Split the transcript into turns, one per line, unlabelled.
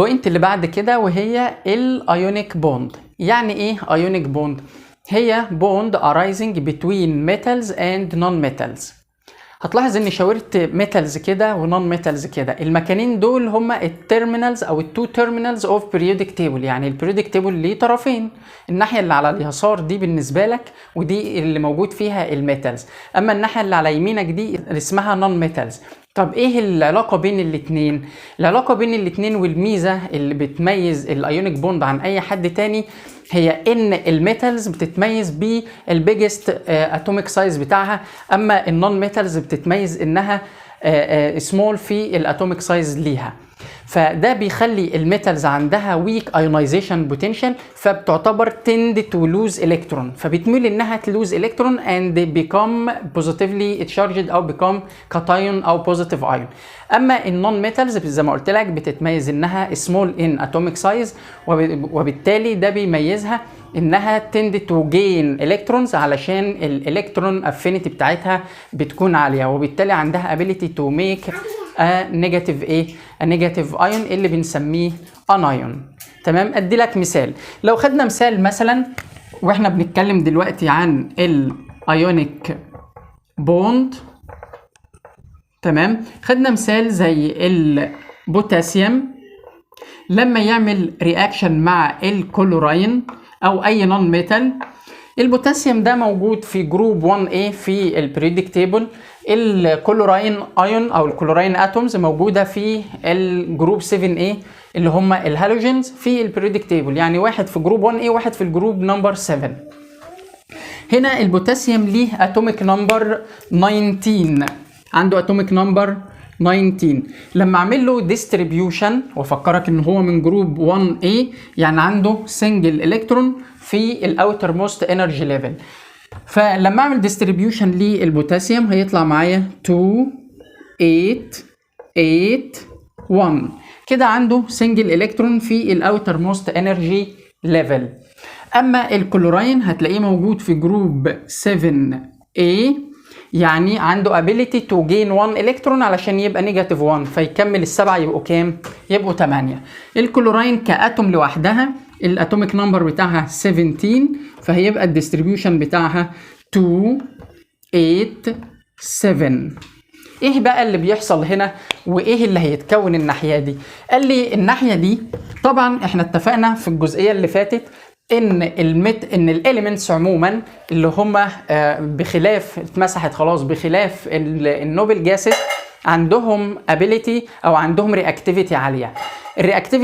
البوينت اللي بعد كده وهي الايونيك بوند. يعني ايه ايونيك بوند؟ هي بوند arising between metals and non-metals. هتلاحظ اني شاورت ميتالز كده ونون ميتالز كده. المكانين دول هما التيرمينالز او التو تيرمينالز اوف بيريودك تيبل. يعني البيريودك تيبل ليه طرفين، الناحيه اللي على اليسار دي بالنسبه لك ودي اللي موجود فيها الميتالز، اما الناحيه اللي على يمينك دي اسمها نون ميتالز. طب ايه العلاقه بين الاثنين؟ العلاقه بين الاثنين والميزه اللي بتميز الايونيك بوند عن اي حد تاني هي ان الميتالز بتتميز بالبيجست اتوميك سايز بتاعها، اما النون ميتالز بتتميز انها سمول في الاتوميك سايز ليها. فده بيخلي الميتالز عندها ويك ايونايزيشن بوتنشال، فبتعتبر تند تو لوز الكترون، فبتميل انها تلوز الكترون اند بيكم بوزيتيفلي تشارجد او بيكم كاتايون او بوزيتيف ايون. اما النون ميتالز زي ما قلت لك بتتميز انها سمول ان اتوميك سايز، وبالتالي ده بيميزها انها تند تو جين الكترونز علشان الالكترون افينيتي بتاعتها بتكون عاليه، وبالتالي عندها ابيليتي تو ميك نيجاتيف ايون اللي بنسميه انايون. تمام. ادي لك مثال. لو خدنا مثال مثلا واحنا بنتكلم دلوقتي عن الايونيك بوند، تمام، خدنا مثال زي البوتاسيوم لما يعمل رياكشن مع الكلوراين او اي نون ميتال. البوتاسيوم ده موجود في جروب 1A في البريودك تيبل، الكلوراين ايون او الكلوراين اتومز موجوده في الجروب 7A اللي هم الهالوجينز في البريودك تيبل، يعني واحد في جروب 1A واحد في الجروب نمبر 7. هنا البوتاسيوم ليه اتوميك نمبر 19، عنده اتوميك نمبر 19. لما اعمل له ديستريبيوشن وافكرك ان هو من جروب 1A، يعني عنده سنجل الكترون في الاوتر موست انرجي ليفل. فلما اعمل ديستريبيوشن للبوتاسيوم هيطلع معايا 2 8 8 1، كده عنده سنجل الكترون في الاوتر موست انرجي ليفل. اما الكلوراين هتلاقيه موجود في جروب 7A، يعني عنده ability to gain 1 الكترون علشان يبقى نيجاتيف 1، فيكمل السبعه يبقوا كام؟ يبقوا 8. الكلوراين كاتوم لوحدها الاتوميك نمبر بتاعها 17، فهيبقى الديستريبيوشن بتاعها 2 8 7. ايه بقى اللي بيحصل هنا وايه اللي هيتكون الناحيه دي؟ قال لي الناحيه دي طبعا احنا اتفقنا في الجزئيه اللي فاتت ان الاليمنتس عموما اللي هم بخلاف اتمسحت خلاص، بخلاف النوبل جاسز عندهم ابيليتي او عندهم رياكتيفيتي عاليه. الرياكتيفيتي